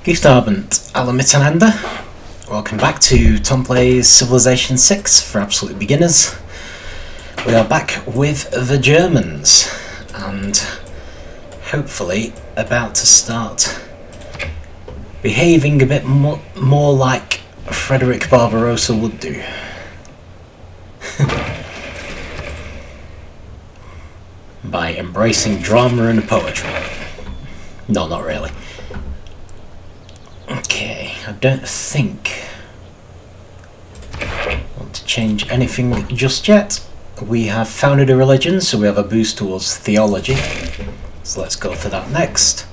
Guten Alle miteinander. Welcome back to Tom Plays Civilization 6 for absolute beginners. We are back with the Germans and hopefully about to start behaving a bit more like Frederick Barbarossa would do. By embracing drama and poetry. No, not really. Okay, I don't think I want to change anything just yet. We have founded a religion, so we have a boost towards theology. So let's go for that next.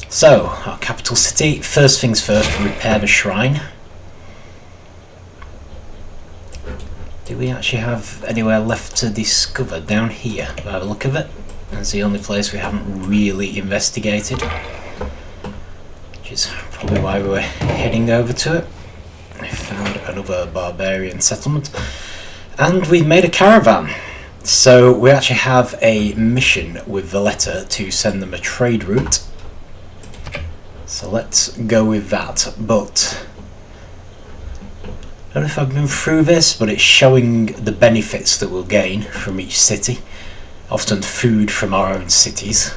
So, our capital city, first things first, repair the shrine. Do we actually have anywhere left to discover? Down here, by the look of it. That's the only place we haven't really investigated. Which is probably why we were heading over to it. I found another barbarian settlement. And we've made a caravan. So we actually have a mission with Valletta to send them a trade route. So let's go with that. But I don't know if I've been through this, but it's showing the benefits that we'll gain from each city. Often food from our own cities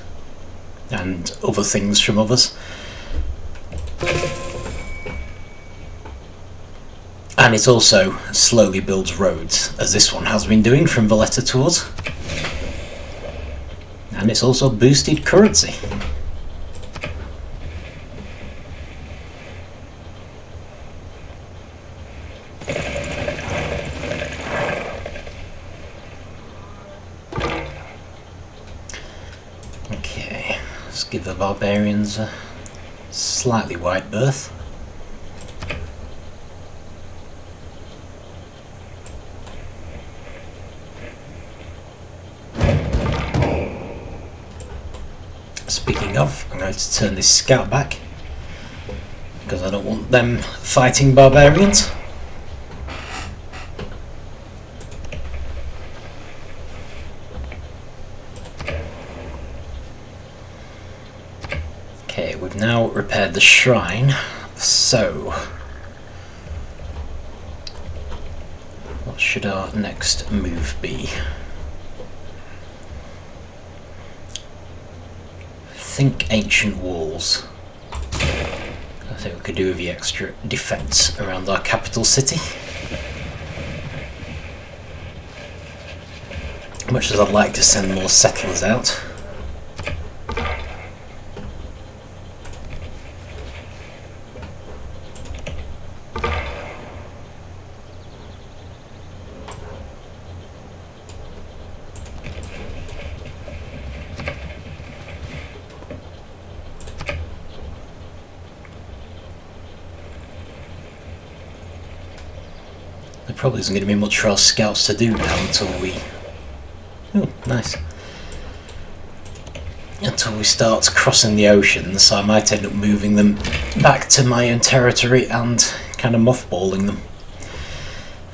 and other things from others. And it also slowly builds roads, as this one has been doing from Valletta to us. And it's also boosted currency. Okay, let's give the barbarians a slightly wide berth. Speaking of, I'm going to turn this scout back because I don't want them fighting barbarians. Okay, we've now repaired the shrine, so what should our next move be? Think ancient walls. I think we could do with the extra defence around our capital city. Much as I'd like to send more settlers out. There probably isn't going to be much for our scouts to do now until we... Oh, nice. Until we start crossing the ocean, so I might end up moving them back to my own territory and kind of mothballing them.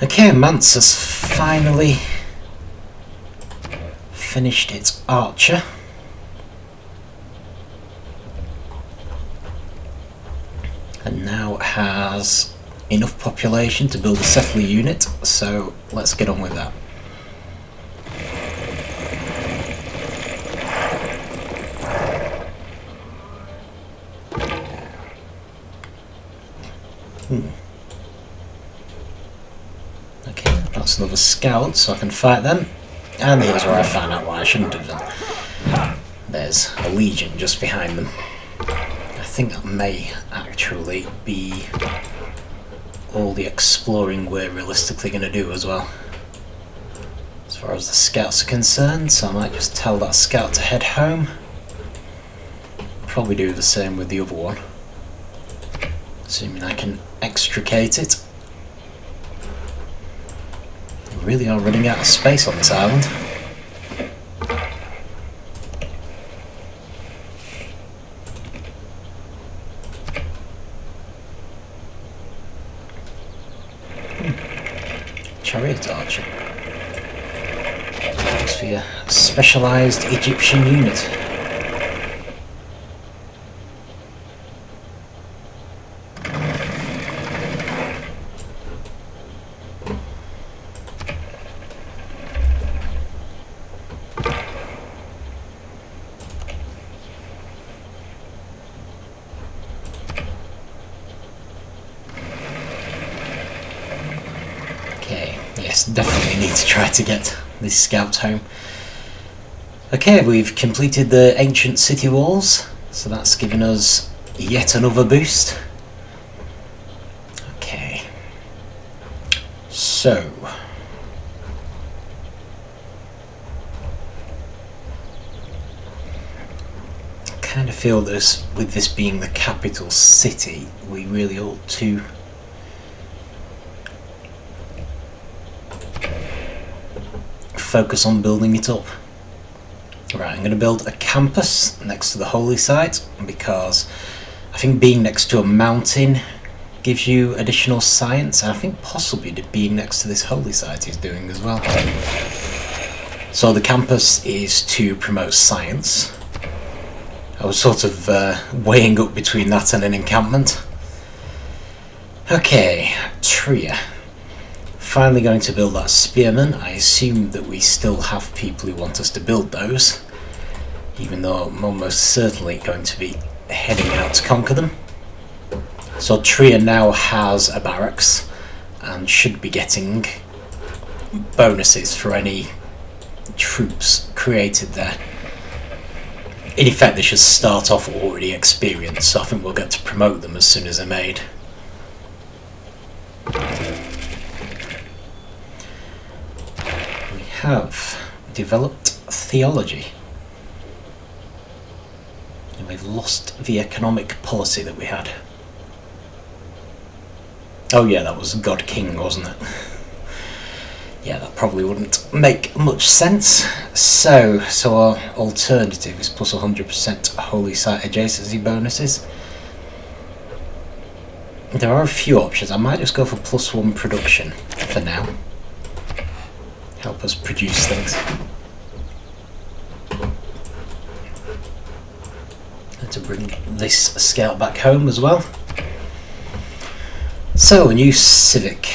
Okay, Mainz has finally finished its archer. And now has enough population to build a settler unit, so let's get on with that. Okay, that's another scout, so I can fight them. And here's where I found out why I shouldn't have done. There's a legion just behind them. I think that may actually be all the exploring we're realistically going to do as well, as far as the scouts are concerned, so I might just tell that scout to head home. Probably do the same with the other one, assuming I can extricate it. We really are running out of space on this island. Chariot archer. Must be a specialised Egyptian unit. definitely need to try to get these scouts home. Okay, we've completed the ancient city walls, so that's given us yet another boost. Okay, so I kind of feel this, with this being the capital city, we really ought to focus on building it up. Right, I'm going to build a campus next to the holy site because I think being next to a mountain gives you additional science, and I think possibly being next to this holy site is doing as well. So the campus is to promote science. I was sort of weighing up between that and an encampment. Okay, Trier. Finally going to build that spearman. I assume that we still have people who want us to build those, even though I'm almost certainly going to be heading out to conquer them. So Trier now has a barracks and should be getting bonuses for any troops created there. In effect, they should start off already experienced, so I think we'll get to promote them as soon as they're made. Have developed theology, and we've lost the economic policy that we had. Oh yeah, that was God King, wasn't it? Yeah, that probably wouldn't make much sense. So our alternative is plus 100% holy site adjacency bonuses. There are a few options. I might just go for +1 production for now. Help us produce things. And to bring this scout back home as well. So, a new civic.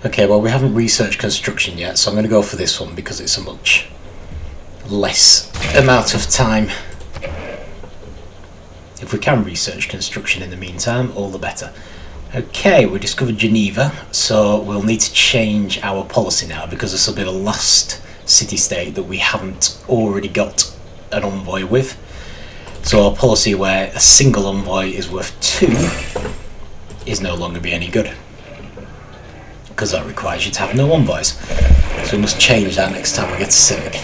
Okay, well, we haven't researched construction yet, so I'm going to go for this one because it's a much less amount of time. If we can research construction in the meantime, all the better. Okay, we discovered Geneva, so we'll need to change our policy now because this will be the last city-state that we haven't already got an envoy with. So our policy where a single envoy is worth 2 is no longer be any good, because that requires you to have no envoys. So we must change that next time we get to civic.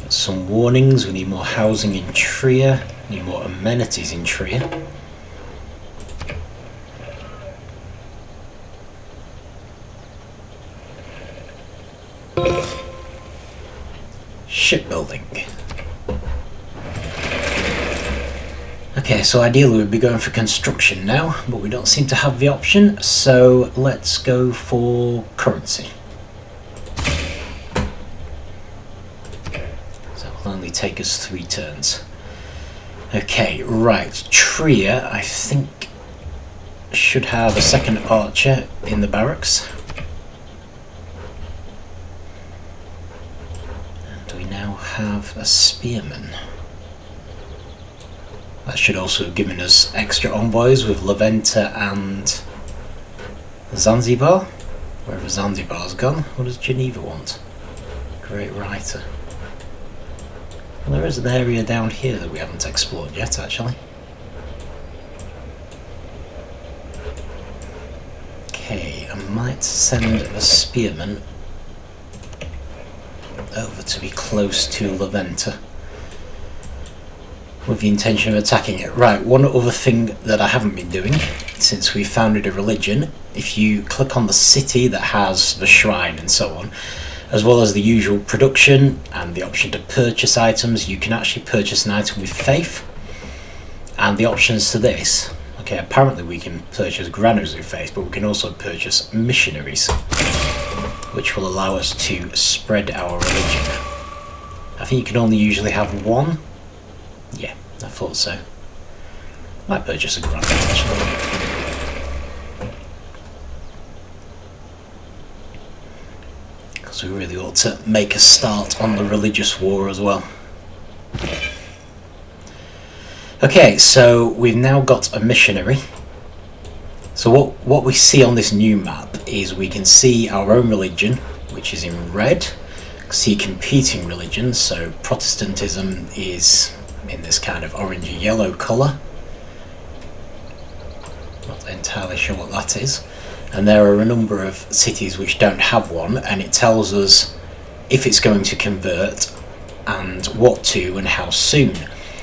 Some warnings. We need more housing in Trier, we need more amenities in Trier. Shipbuilding. Okay, so ideally we'd be going for construction now, but we don't seem to have the option, so let's go for currency. Only take us 3 turns. Okay, right. Trier, I think, should have a second archer in the barracks. And we now have a spearman. That should also have given us extra envoys with Laventa and Zanzibar. Wherever Zanzibar's gone. What does Geneva want? Great writer. Well, there is an area down here that we haven't explored yet, actually. Okay, I might send a spearman over to be close to Laventa with the intention of attacking it. Right, one other thing that I haven't been doing since we founded a religion, if you click on the city that has the shrine and so on, as well as the usual production and the option to purchase items, you can actually purchase an item with faith. And the options to this, okay, apparently we can purchase granaries with faith, but we can also purchase missionaries, which will allow us to spread our religion. I think you can only usually have 1. Yeah, I thought so. Might purchase a granary actually. So we really ought to make a start on the religious war as well. Okay, so we've now got a missionary. So what we see on this new map is we can see our own religion, which is in red. See competing religions, so Protestantism is in this kind of orangey yellow colour. Not entirely sure what that is. And there are a number of cities which don't have one, and it tells us if it's going to convert and what to and how soon.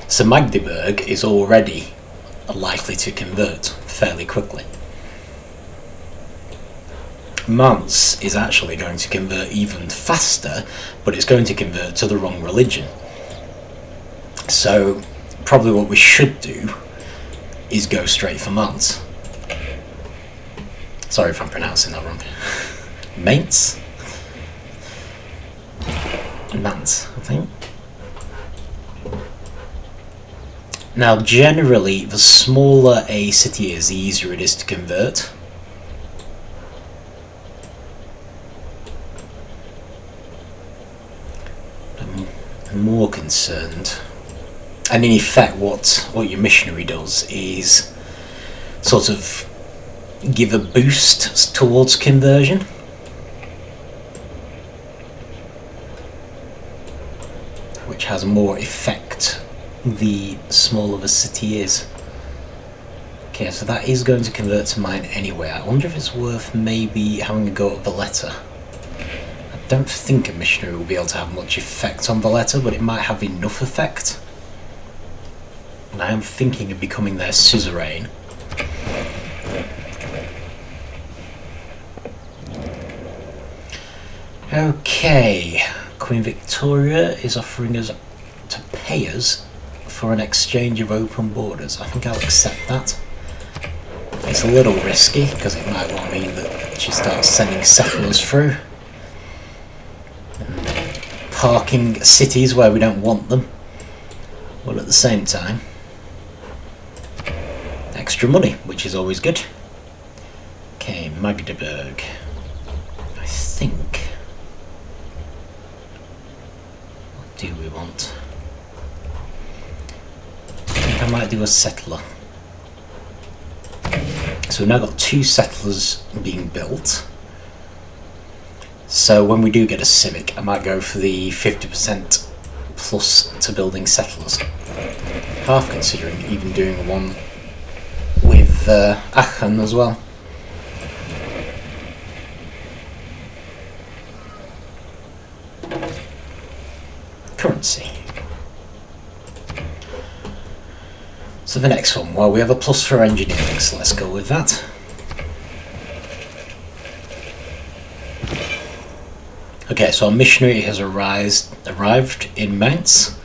So Magdeburg is already likely to convert fairly quickly. Mainz is actually going to convert even faster, but it's going to convert to the wrong religion. So probably what we should do is go straight for Mainz. Sorry if I'm pronouncing that wrong. Mainz? Mainz, I think. Now generally, the smaller a city is, the easier it is to convert. I'm more concerned, and in effect what your missionary does is sort of give a boost towards conversion. Which has more effect the smaller the city is. Okay, so that is going to convert to mine anyway. I wonder if it's worth maybe having a go at Valletta. I don't think a missionary will be able to have much effect on Valletta, but it might have enough effect. And I am thinking of becoming their suzerain. Okay, Queen Victoria is offering us to pay us for an exchange of open borders. I think I'll accept that. It's a little risky because it might well mean that she starts sending settlers through and parking cities where we don't want them, but at the same time extra money, which is always good. Okay, Magdeburg. I think, what do we want? I think I might do a settler. So we've now got 2 settlers being built. So when we do get a civic, I might go for the 50% plus to building settlers. Half considering even doing one with Aachen as well. Currency. So the next one, well, we have a plus for engineering, so let's go with that. Okay, so our missionary has arrived in Mainz.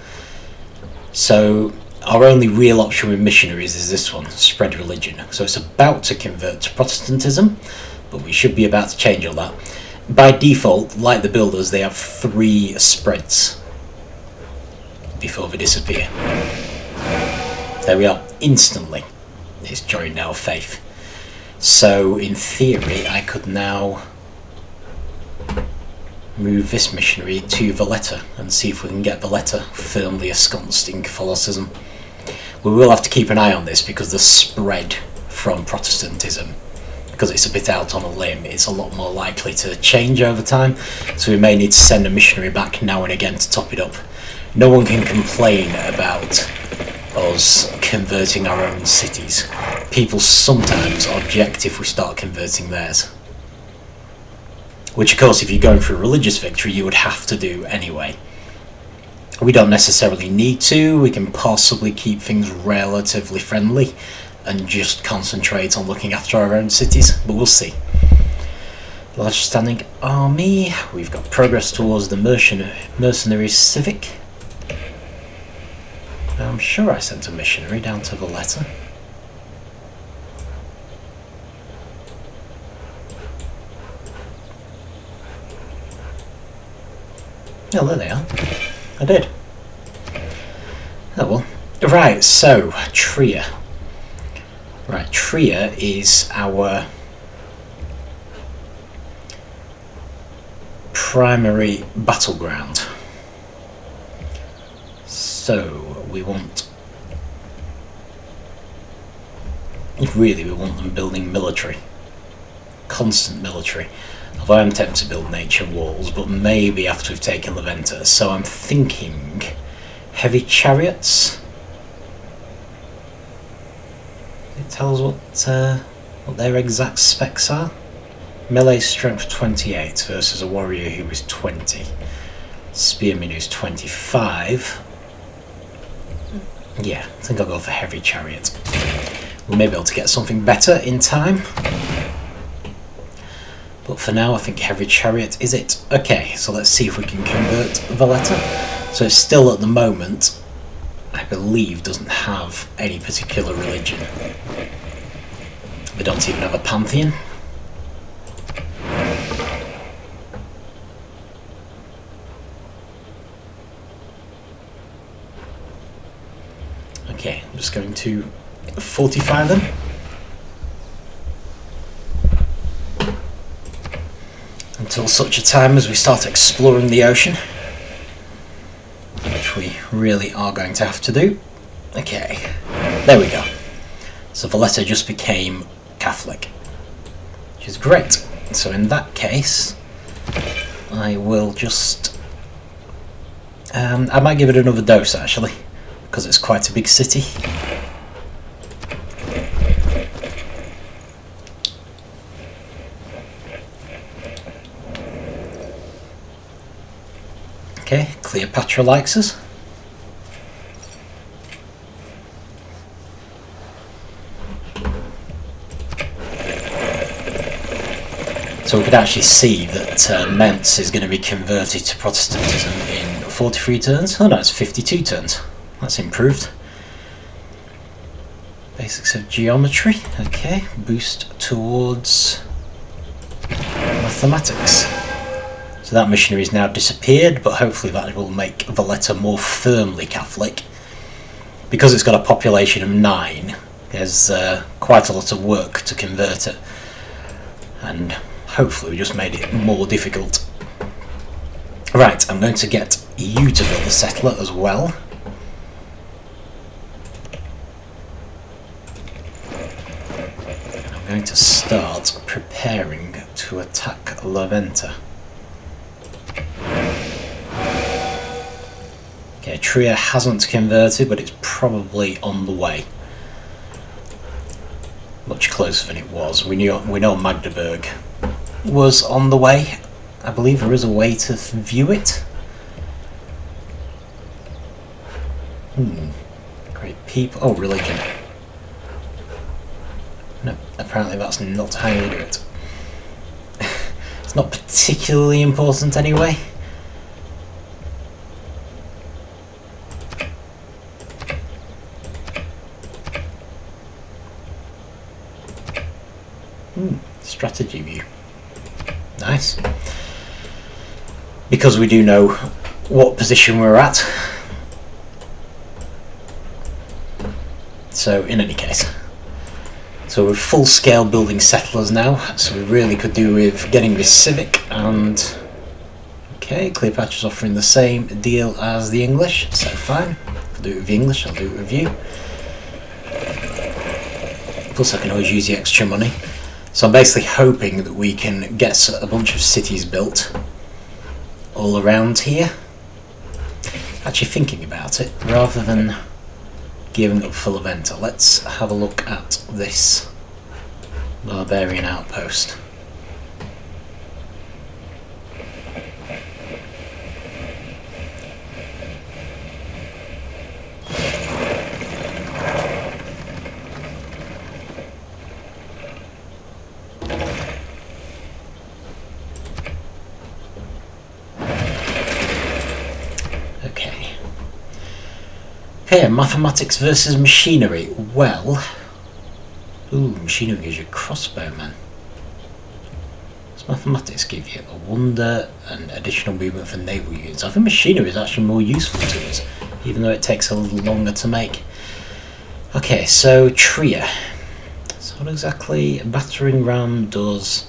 So our only real option with missionaries is this one, spread religion. So it's about to convert to Protestantism, but we should be about to change all that. By default, like the builders, they have 3 spreads before they disappear. There we are, instantly it's joined our faith. So in theory I could now move this missionary to Valletta and see if we can get Valletta firmly ensconced in Catholicism. We will have to keep an eye on this because the spread from Protestantism, because it's a bit out on a limb, it's a lot more likely to change over time, so we may need to send a missionary back now and again to top it up. No one can complain about us converting our own cities. People sometimes object if we start converting theirs. Which of course if you're going for a religious victory you would have to do anyway. We don't necessarily need to, we can possibly keep things relatively friendly and just concentrate on looking after our own cities, but we'll see. Large standing army, we've got progress towards the mercenary civic. I'm sure I sent a missionary down to Valletta. Oh, there they are. I did. Oh well. Right, so, Trier. Right, Trier is our primary battleground. So, we want if really we want them building military. Constant military. Although I'm tempted to build nature walls, but maybe after we've taken La Venta. So I'm thinking heavy chariots. It tells what their exact specs are. Melee strength 28 versus a warrior who is 20. Spearman who's 25. Yeah, I think I'll go for heavy chariot. We may be able to get something better in time. But for now I think heavy chariot is it. Okay, so let's see if we can convert Valletta. So it's still at the moment, I believe, doesn't have any particular religion. They don't even have a pantheon. Okay, I'm just going to fortify them. Until such a time as we start exploring the ocean. Which we really are going to have to do. Okay, there we go. So Valletta just became Catholic, which is great. So in that case, I will just... I might give it another dose actually, because it's quite a big city. Okay, Cleopatra likes us. So we could actually see that Mentz is going to be converted to Protestantism in 43 turns. Oh no, it's 52 turns. That's improved. Basics of geometry. Okay, boost towards mathematics. So that missionary has now disappeared, but hopefully that will make Valletta more firmly Catholic. Because it's got a population of 9, there's quite a lot of work to convert it. And hopefully we just made it more difficult. Right, I'm going to get you to build a settler as well. I'm going to start preparing to attack La Venta. Okay, Trier hasn't converted, but it's probably on the way. Much closer than it was. We know Magdeburg was on the way. I believe there is a way to view it. Great people. Oh, religion. No, apparently that's not how you do it. It's not particularly important anyway. Strategy view. Nice. Because we do know what position we're at. So in any case. So we're full scale building settlers now, so we really could do with getting this civic and... Okay, Cleopatra's offering the same deal as the English, so fine. I'll do it with the English, I'll do it with you. Plus I can always use the extra money. So I'm basically hoping that we can get a bunch of cities built all around here. Actually thinking about it, rather than giving up for La Venta, let's have a look at this barbarian outpost. Okay, mathematics versus machinery. Well, machinery gives you crossbowmen. Does mathematics give you a wonder and additional movement for naval units? I think machinery is actually more useful to us, even though it takes a little longer to make. Okay, so Trier. So what exactly? A battering ram does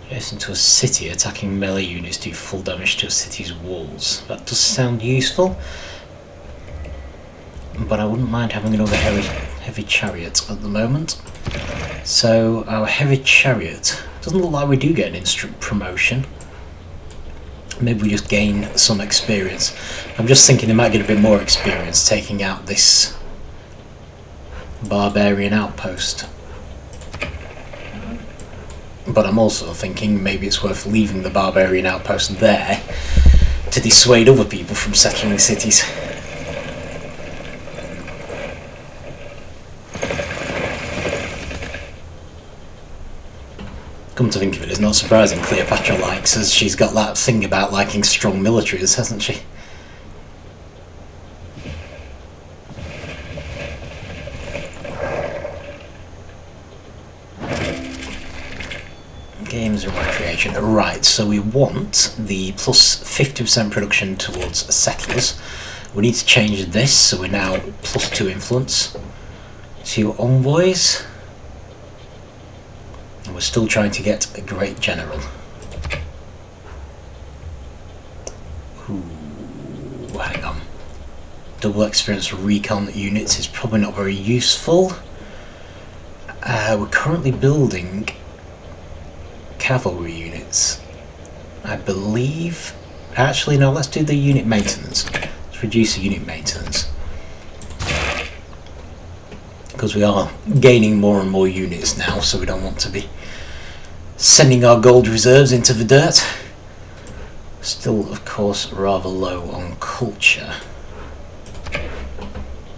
adjacent to a city, attacking melee units do full damage to a city's walls. That does sound useful. But I wouldn't mind having another heavy chariot at the moment. So our heavy chariot doesn't look like we do get an instant promotion. Maybe we just gain some experience. I'm just thinking they might get a bit more experience taking out this barbarian outpost. But I'm also thinking maybe it's worth leaving the barbarian outpost there to dissuade other people from settling cities. Come to think of it, it's not surprising Cleopatra likes us. She's got that thing about liking strong militaries, hasn't she? Games and recreation. Right, so we want the plus 50% production towards settlers. We need to change this, so we're now plus 2 influence to envoys. And we're still trying to get a great general. Ooh, hang on. Double experience recon units is probably not very useful. We're currently building cavalry units, I believe. Actually, no, let's do the unit maintenance. Let's reduce the unit maintenance. Because we are gaining more and more units now, so we don't want to be sending our gold reserves into the dirt. Still, of course, rather low on culture.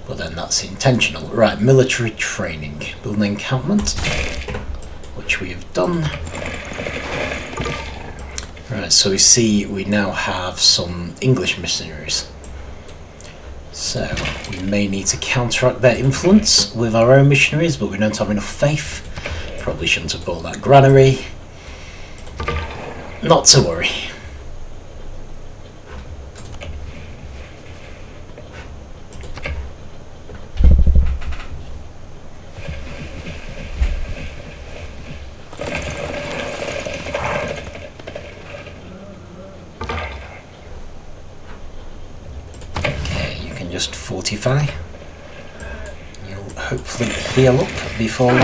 But then that's intentional. Right, military training. Build an encampment, which we have done. Right, so we see we now have some English missionaries. So we may need to counteract their influence with our own missionaries, but we don't have enough faith. Probably shouldn't have bought that granary. Not to worry. Just fortify. You'll hopefully heal up before long.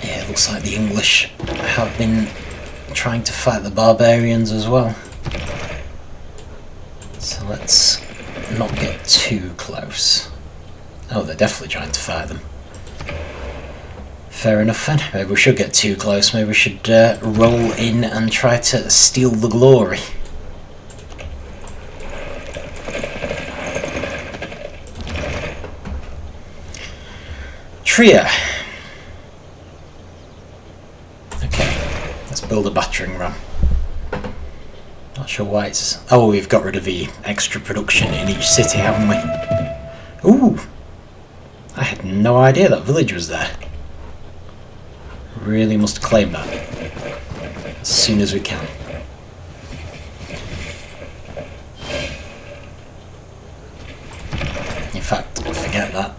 Yeah, it looks like the English have been trying to fight the barbarians as well. So let's not get too close. Oh, they're definitely trying to fight them. Fair enough then. Maybe we should get too close. Maybe we should roll in and try to steal the glory. Trier. Okay, let's build a battering ram. Not sure why it's... Oh, we've got rid of the extra production in each city, haven't we? Ooh! I had no idea that village was there. Really must claim that as soon as we can. In fact, forget that.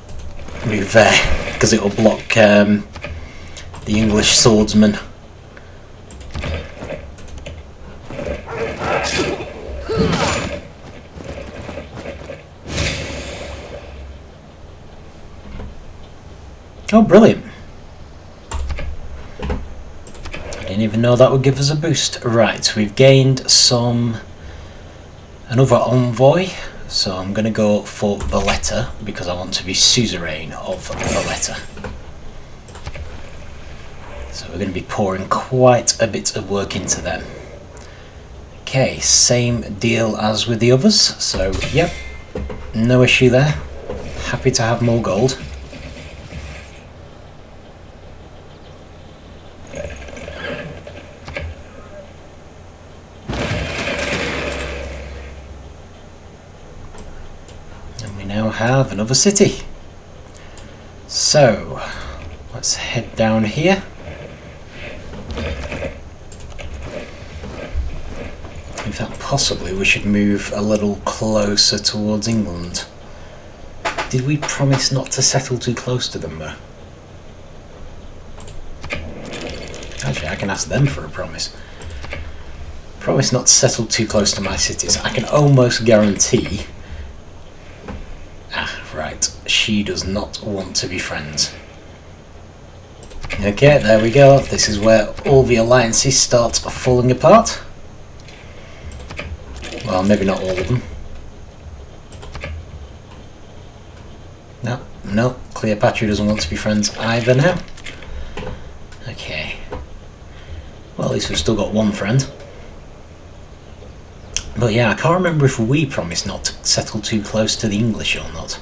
Move there, because it will block the English swordsman. Oh, brilliant. Didn't even know that would give us a boost. Right, we've gained another envoy, so I'm going to go for Valletta because I want to be suzerain of Valletta. So we're going to be pouring quite a bit of work into them. Okay, same deal as with the others, so yep, no issue there. Happy to have more gold. Have another city. So let's head down here. In fact, possibly we should move a little closer towards England. Did we promise not to settle too close to them though? Actually, I can ask them for a promise. Promise not to settle too close to my cities. I can almost guarantee... Ah, right. She does not want to be friends. Okay, there we go. This is where all the alliances start falling apart. Well, maybe not all of them. No, Cleopatra doesn't want to be friends either now. Okay. Well, at least we've still got one friend. But yeah, I can't remember if we promised not to settle too close to the English or not.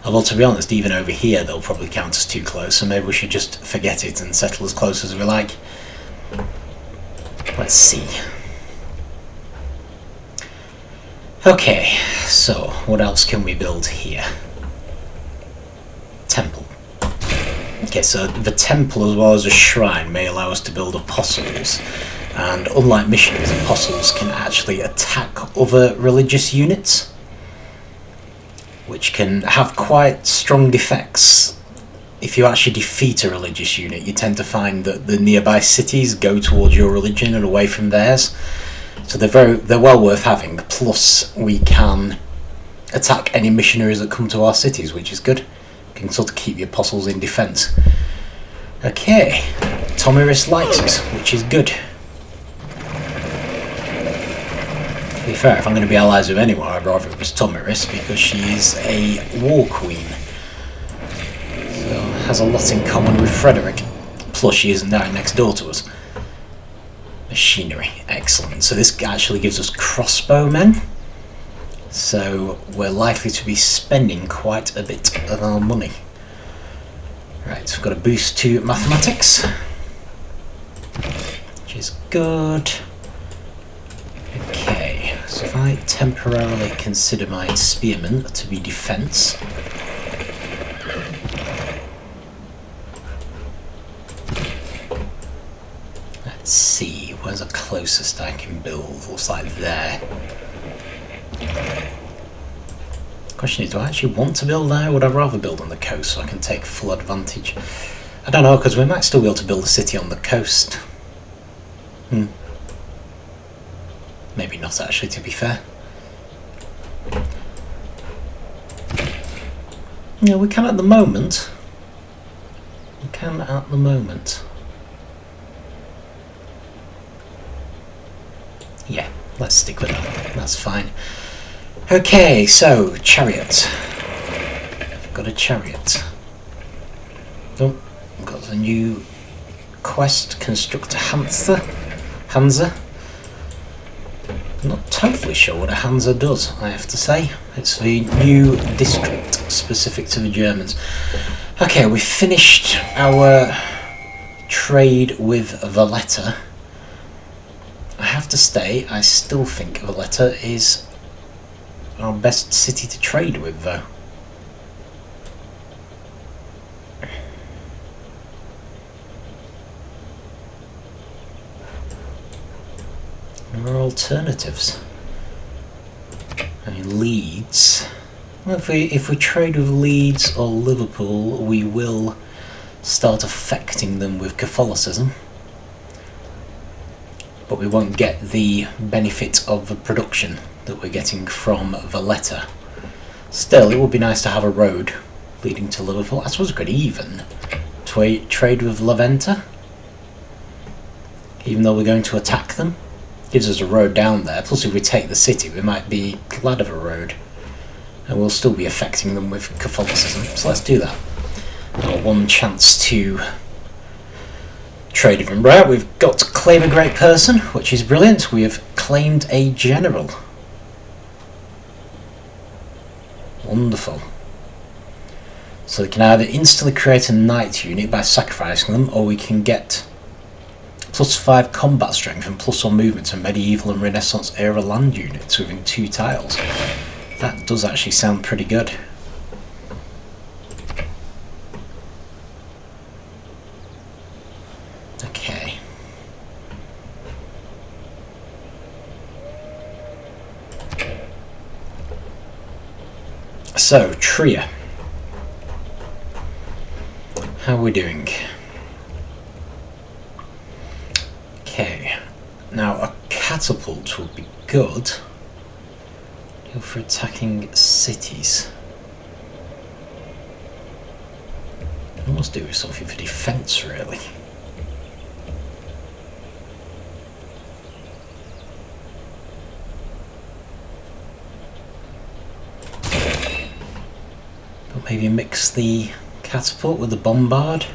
Although, to be honest, even over here they'll probably count us too close, so maybe we should just forget it and settle as close as we like. Let's see. Okay, so what else can we build here? Temple. Okay, so the temple as well as a shrine may allow us to build apostles. And unlike missionaries, apostles can actually attack other religious units, which can have quite strong effects. If you actually defeat a religious unit, you tend to find that the nearby cities go towards your religion and away from theirs. So they're well worth having. Plus, we can attack any missionaries that come to our cities, which is good. You can sort of keep the apostles in defence. Okay, Tomiris likes us, which is good. To be fair, if I'm going to be allies with anyone, I'd rather it was Tomiris, because she is a war queen. So, has a lot in common with Frederick. Plus, she isn't right next door to us. Machinery, excellent. So this actually gives us crossbowmen. So we're likely to be spending quite a bit of our money. Right, so we've got a boost to mathematics, which is good. Okay, so if I temporarily consider my spearmen to be defence, let's see, where's the closest I can build? Looks like there. Question is, do I actually want to build there? Would I rather build on the coast so I can take full advantage? I don't know, because we might still be able to build a city on the coast. Maybe not actually, to be fair. Yeah, we can at the moment. We can at the moment. Yeah, let's stick with that. That's fine. Okay, so chariot. I've got a chariot. Oh, I've got a new quest, construct a Hansa. I'm not totally sure what a Hansa does, I have to say. It's the new district specific to the Germans. Okay, we've finished our trade with Valletta. I have to say, I still think Valletta is our best city to trade with, though. There are alternatives. I mean, Leeds. Well, if we trade with Leeds or Liverpool, we will start affecting them with Catholicism. But we won't get the benefit of the production that we're getting from Valletta. Still, it would be nice to have a road leading to Liverpool. I suppose we could even trade with Laventa, even though we're going to attack them. Gives us a road down there. Plus, if we take the city, we might be glad of a road, and we'll still be affecting them with Catholicism. So let's do that. Our one chance to trade with them. Right, we've got to claim a great person, which is brilliant. We have claimed a general. Wonderful. So we can either instantly create a knight unit by sacrificing them, or we can get +5 combat strength and +1 movement to medieval and Renaissance era land units within 2 tiles. That does actually sound pretty good. Okay. So, Trier. How are we doing? Okay, now a catapult would be good. Go for attacking cities. I must do something for defence, really. But maybe mix the catapult with the bombard.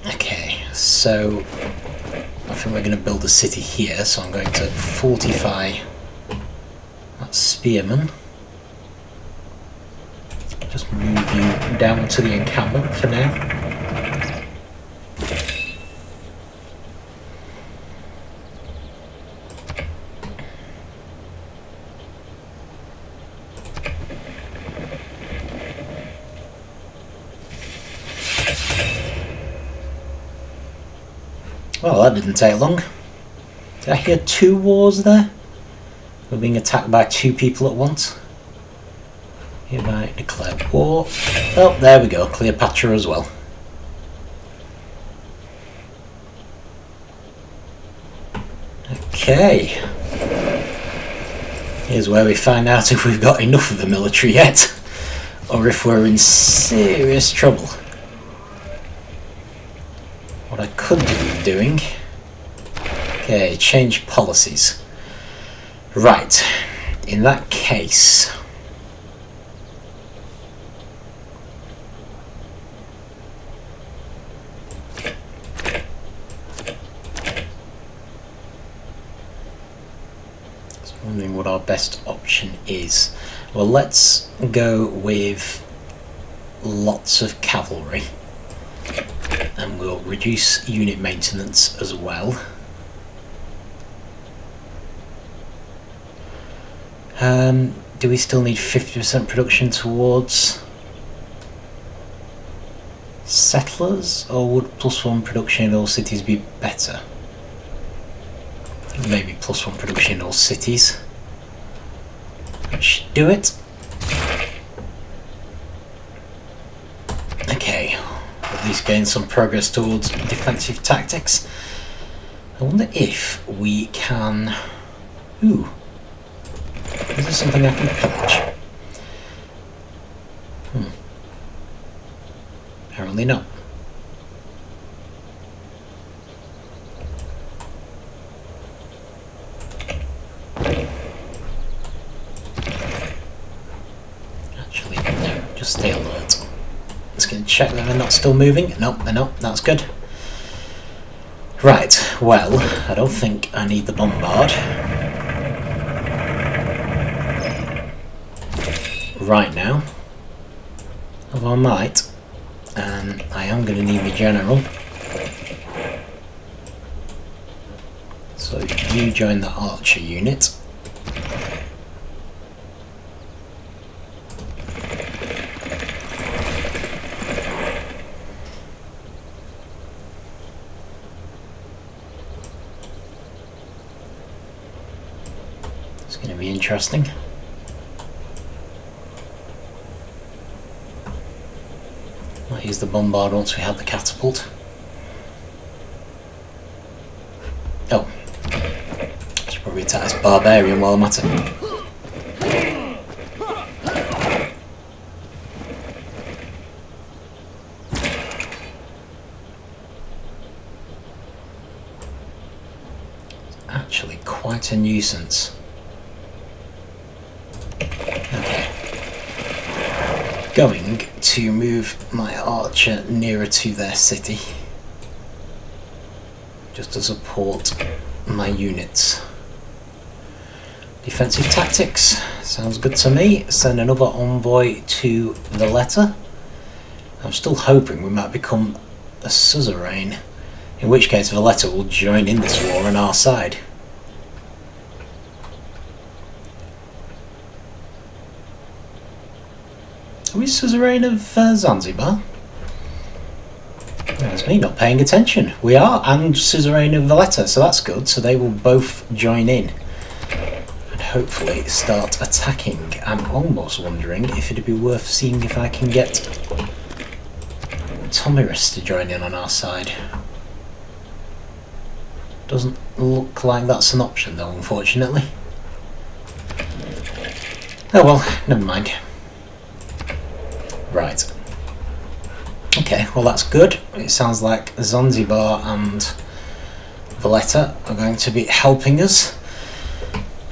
Okay, so I think we're going to build a city here, so I'm going to fortify that spearman. Just move you down to the encampment for now. Well, that didn't take long. Did I hear 2 wars there? We're being attacked by 2 people at once. Hereby declare war. Oh, there we go. Cleopatra as well. Okay. Here's where we find out if we've got enough of a military yet, or if we're in serious trouble. What I could do doing... Okay, change policies. Right, in that case... I'm wondering what our best option is. Well, let's go with lots of cavalry. And we'll reduce unit maintenance as well. Do we still need 50% production towards settlers, or would +1 production in all cities be better? Maybe +1 production in all cities. That should do it. Okay, at least gain some progress towards defensive tactics. I wonder if we can... Ooh. Is there something I can pillage? Apparently not. Actually, no, just stay alert. Let's go check that they're not still moving. Nope, they're not. That's good. Right, well, I don't think I need the bombard. Right now, although I might, and I am going to need my general. So you join the archer unit. It's going to be interesting. Might use the bombard once we have the catapult. Oh, I should probably attack this barbarian while I'm at it. It's actually quite a nuisance. Going to move my archer nearer to their city just to support my units. Defensive tactics sounds good to me. Send another envoy to Valletta. I'm still hoping we might become a suzerain, in which case Valletta will join in this war on our side. Are we suzerain of Zanzibar? That's me not paying attention. We are, and suzerain of Valletta, so that's good. So they will both join in. I'd hopefully start attacking. I'm almost wondering if it'd be worth seeing if I can get Tomyris to join in on our side. Doesn't look like that's an option though, unfortunately. Oh well, never mind. Right. Okay, well that's good. It sounds like Zanzibar and Valletta are going to be helping us.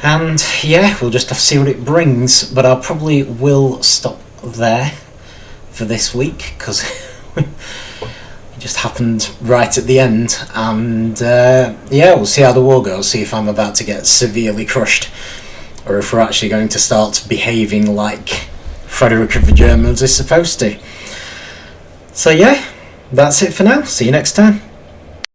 And yeah, we'll just have to see what it brings, but I probably will stop there for this week, because it just happened right at the end, and yeah, we'll see how the war goes, see if I'm about to get severely crushed, or if we're actually going to start behaving like Frederick of the Germans is supposed to. So yeah, that's it for now. See you next time.